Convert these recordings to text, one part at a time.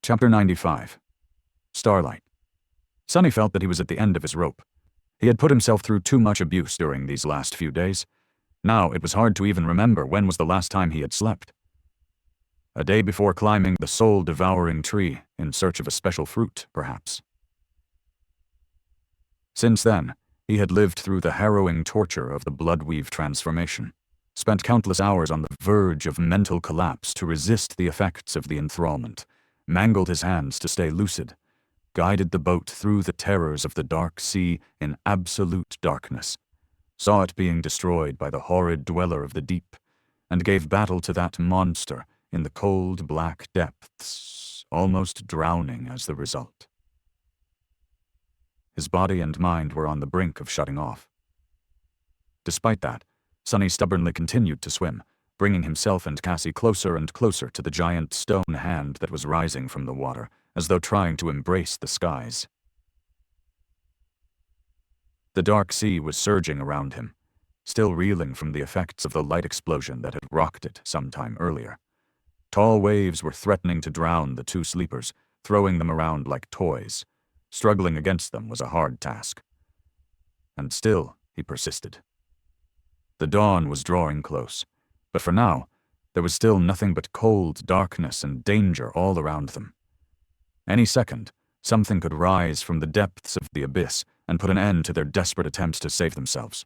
Chapter 95. Starlight. Sonny felt that he was at the end of his rope. He had put himself through too much abuse during these last few days. Now it was hard to even remember when was the last time he had slept. A day before climbing the soul-devouring tree in search of a special fruit, perhaps. Since then, he had lived through the harrowing torture of the bloodweave transformation, spent countless hours on the verge of mental collapse to resist the effects of the enthrallment, mangled his hands to stay lucid, guided the boat through the terrors of the dark sea in absolute darkness, saw it being destroyed by the horrid dweller of the deep, and gave battle to that monster in the cold black depths, almost drowning as the result. His body and mind were on the brink of shutting off. Despite that, Sonny stubbornly continued to swim, bringing himself and Cassie closer and closer to the giant stone hand that was rising from the water, as though trying to embrace the skies. The dark sea was surging around him, still reeling from the effects of the light explosion that had rocked it some time earlier. Tall waves were threatening to drown the two sleepers, throwing them around like toys. Struggling against them was a hard task. And still, he persisted. The dawn was drawing close, but for now, there was still nothing but cold darkness and danger all around them. Any second, something could rise from the depths of the abyss and put an end to their desperate attempts to save themselves.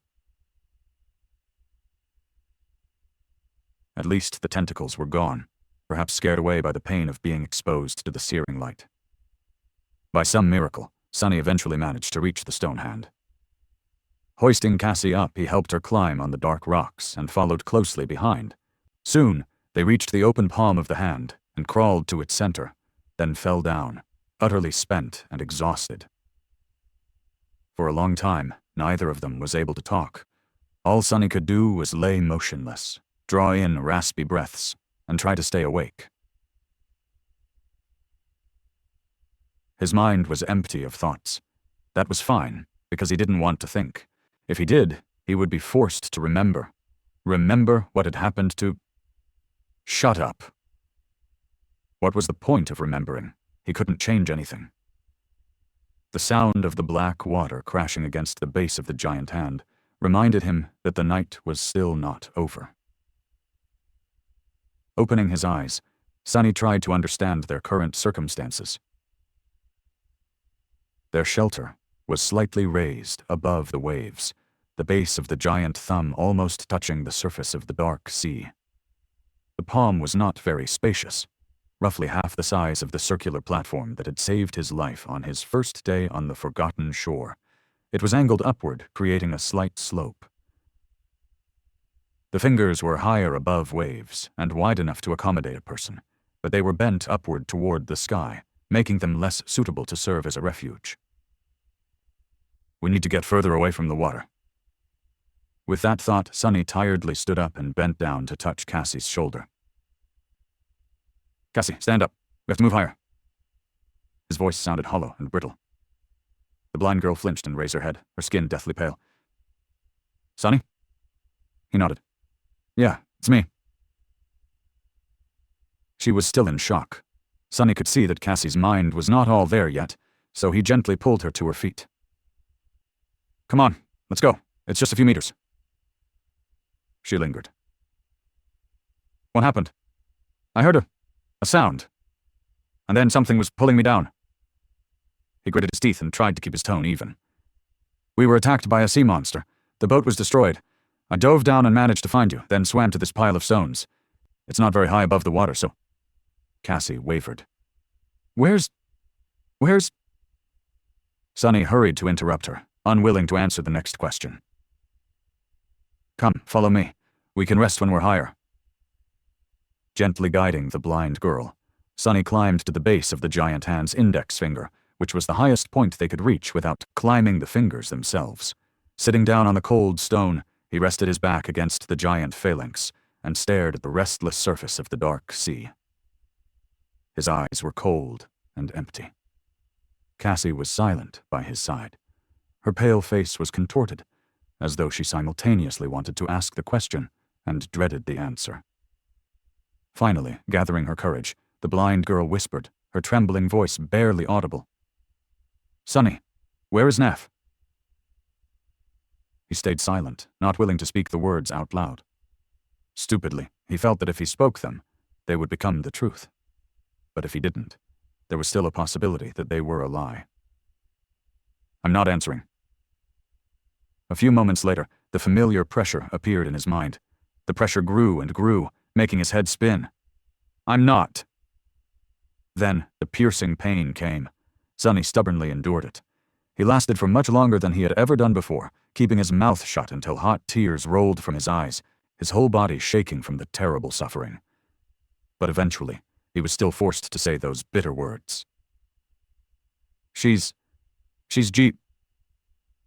At least the tentacles were gone, perhaps scared away by the pain of being exposed to the searing light. By some miracle, Sonny eventually managed to reach the stone hand. Hoisting Cassie up, he helped her climb on the dark rocks and followed closely behind. Soon, they reached the open palm of the hand and crawled to its center, then fell down, utterly spent and exhausted. For a long time, neither of them was able to talk. All Sonny could do was lay motionless, draw in raspy breaths, and try to stay awake. His mind was empty of thoughts. That was fine, because he didn't want to think. If he did, he would be forced to remember. Remember what had happened to... Shut up. What was the point of remembering? He couldn't change anything. The sound of the black water crashing against the base of the giant hand reminded him that the night was still not over. Opening his eyes, Sonny tried to understand their current circumstances. Their shelter was slightly raised above the waves, the base of the giant thumb almost touching the surface of the dark sea. The palm was not very spacious, roughly half the size of the circular platform that had saved his life on his first day on the forgotten shore. It was angled upward, creating a slight slope. The fingers were higher above waves and wide enough to accommodate a person, but they were bent upward toward the sky, making them less suitable to serve as a refuge. We need to get further away from the water. With that thought, Sonny tiredly stood up and bent down to touch Cassie's shoulder. Cassie, stand up. We have to move higher. His voice sounded hollow and brittle. The blind girl flinched and raised her head, her skin deathly pale. Sonny? He nodded. Yeah, it's me. She was still in shock. Sonny could see that Cassie's mind was not all there yet, so he gently pulled her to her feet. Come on, let's go. It's just a few meters. She lingered. What happened? I heard a sound. And then something was pulling me down. He gritted his teeth and tried to keep his tone even. We were attacked by a sea monster. The boat was destroyed. I dove down and managed to find you, then swam to this pile of stones. It's not very high above the water, so... Cassie wavered. Where's... Sonny hurried to interrupt her, unwilling to answer the next question. Come, follow me. We can rest when we're higher. Gently guiding the blind girl, Sonny climbed to the base of the giant hand's index finger, which was the highest point they could reach without climbing the fingers themselves. Sitting down on the cold stone, he rested his back against the giant phalanx and stared at the restless surface of the dark sea. His eyes were cold and empty. Cassie was silent by his side. Her pale face was contorted, as though she simultaneously wanted to ask the question and dreaded the answer. Finally, gathering her courage, the blind girl whispered, her trembling voice barely audible. "Sonny, where is Neff?" He stayed silent, not willing to speak the words out loud. Stupidly, he felt that if he spoke them, they would become the truth. But if he didn't, there was still a possibility that they were a lie. "I'm not answering." A few moments later, the familiar pressure appeared in his mind. The pressure grew and grew, making his head spin. "I'm not." Then, the piercing pain came. Sonny stubbornly endured it. He lasted for much longer than he had ever done before, keeping his mouth shut until hot tears rolled from his eyes, his whole body shaking from the terrible suffering. But eventually, he was still forced to say those bitter words. She's Jeep."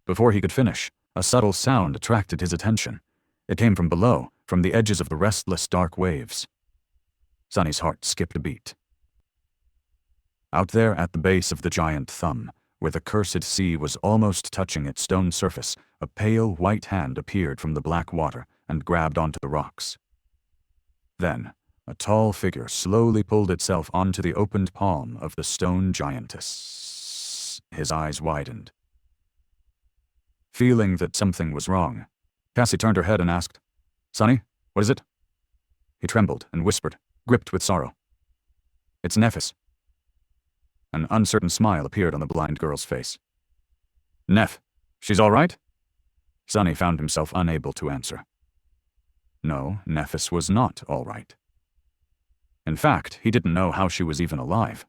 Before he could finish, a subtle sound attracted his attention. It came from below, from the edges of the restless dark waves. Sonny's heart skipped a beat. Out there at the base of the giant thumb, where the cursed sea was almost touching its stone surface, a pale white hand appeared from the black water and grabbed onto the rocks. Then, a tall figure slowly pulled itself onto the opened palm of the stone giantess. His eyes widened. Feeling that something was wrong, Cassie turned her head and asked, "Sonny, what is it?" He trembled and whispered, gripped with sorrow, "It's Nephis." An uncertain smile appeared on the blind girl's face. "Neff, she's all right?" Sonny found himself unable to answer. No, Nephis was not all right. In fact, he didn't know how she was even alive.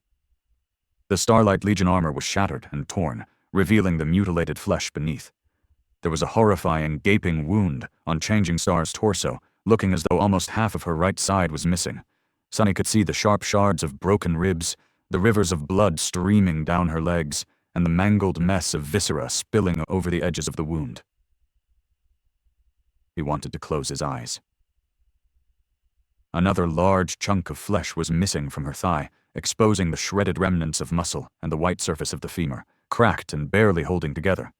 The Starlight Legion armor was shattered and torn, revealing the mutilated flesh beneath. There was a horrifying, gaping wound on Changing Star's torso, looking as though almost half of her right side was missing. Sonny could see the sharp shards of broken ribs, the rivers of blood streaming down her legs, and the mangled mess of viscera spilling over the edges of the wound. He wanted to close his eyes. Another large chunk of flesh was missing from her thigh, exposing the shredded remnants of muscle and the white surface of the femur, cracked and barely holding together.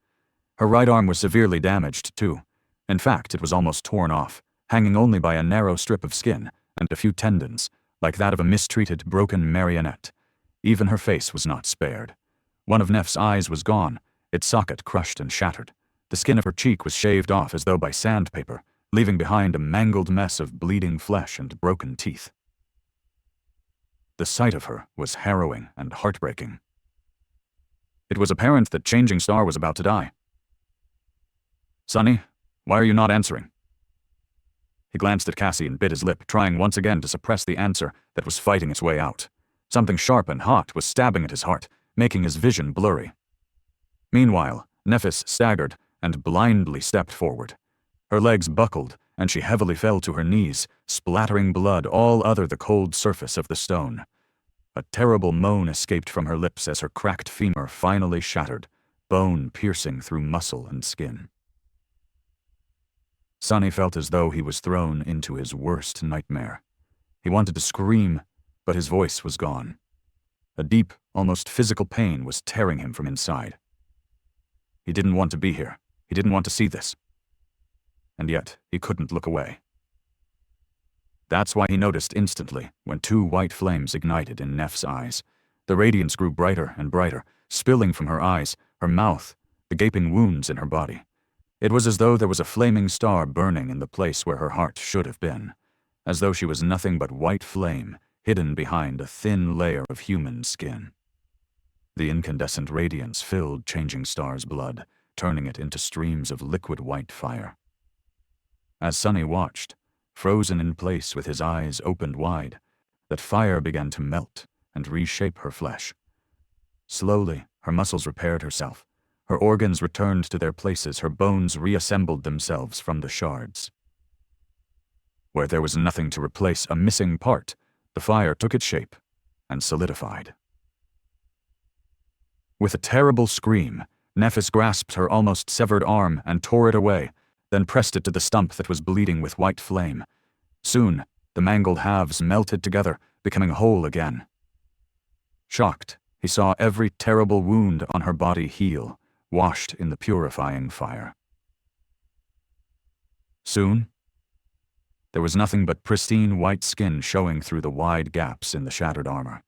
Her right arm was severely damaged, too. In fact, it was almost torn off, hanging only by a narrow strip of skin and a few tendons, like that of a mistreated, broken marionette. Even her face was not spared. One of Neff's eyes was gone, its socket crushed and shattered. The skin of her cheek was shaved off as though by sandpaper, leaving behind a mangled mess of bleeding flesh and broken teeth. The sight of her was harrowing and heartbreaking. It was apparent that Changing Star was about to die. "Sonny, why are you not answering?" He glanced at Cassie and bit his lip, trying once again to suppress the answer that was fighting its way out. Something sharp and hot was stabbing at his heart, making his vision blurry. Meanwhile, Nephis staggered and blindly stepped forward. Her legs buckled, and she heavily fell to her knees, splattering blood all over the cold surface of the stone. A terrible moan escaped from her lips as her cracked femur finally shattered, bone piercing through muscle and skin. Sonny felt as though he was thrown into his worst nightmare. He wanted to scream, but his voice was gone. A deep, almost physical pain was tearing him from inside. He didn't want to be here. He didn't want to see this. And yet, he couldn't look away. That's why he noticed instantly when two white flames ignited in Neff's eyes. The radiance grew brighter and brighter, spilling from her eyes, her mouth, the gaping wounds in her body. It was as though there was a flaming star burning in the place where her heart should have been, as though she was nothing but white flame, hidden behind a thin layer of human skin. The incandescent radiance filled Changing Star's blood, turning it into streams of liquid white fire. As Sonny watched, frozen in place with his eyes opened wide, that fire began to melt and reshape her flesh. Slowly, her muscles repaired herself. Her organs returned to their places, her bones reassembled themselves from the shards. Where there was nothing to replace a missing part, the fire took its shape and solidified. With a terrible scream, Nephis grasped her almost severed arm and tore it away, then pressed it to the stump that was bleeding with white flame. Soon, the mangled halves melted together, becoming whole again. Shocked, he saw every terrible wound on her body heal, washed in the purifying fire. Soon, there was nothing but pristine white skin showing through the wide gaps in the shattered armor.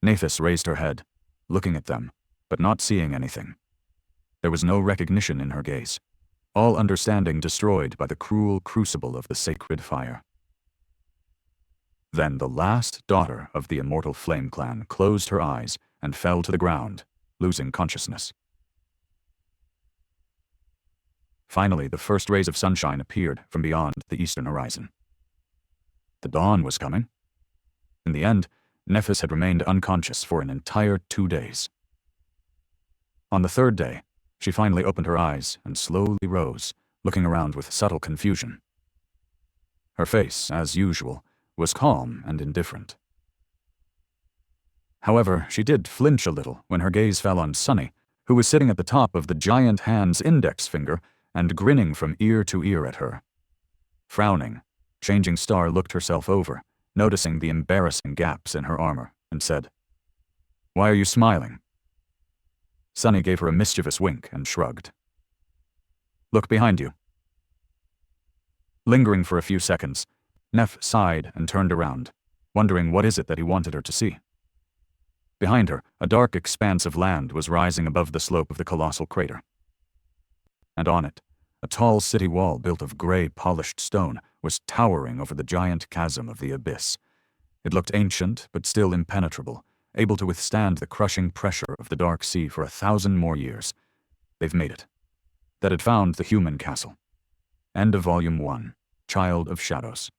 Nathis raised her head, looking at them, but not seeing anything. There was no recognition in her gaze, all understanding destroyed by the cruel crucible of the sacred fire. Then the last daughter of the immortal Flame Clan closed her eyes and fell to the ground, losing consciousness. Finally, the first rays of sunshine appeared from beyond the eastern horizon. The dawn was coming. In the end, Nephis had remained unconscious for an entire 2 days. On the third day, she finally opened her eyes and slowly rose, looking around with subtle confusion. Her face, as usual, was calm and indifferent. However, she did flinch a little when her gaze fell on Sunny, who was sitting at the top of the giant hand's index finger and grinning from ear to ear at her. Frowning, Changing Star looked herself over, noticing the embarrassing gaps in her armor, and said, "Why are you smiling?" Sunny gave her a mischievous wink and shrugged. "Look behind you." Lingering for a few seconds, Neph sighed and turned around, wondering what is it that he wanted her to see. Behind her, a dark expanse of land was rising above the slope of the colossal crater. And on it, a tall city wall built of gray polished stone was towering over the giant chasm of the abyss. It looked ancient, but still impenetrable, able to withstand the crushing pressure of the dark sea for 1,000 more years. They've made it. That had found the human castle. End of Volume 1, Child of Shadows.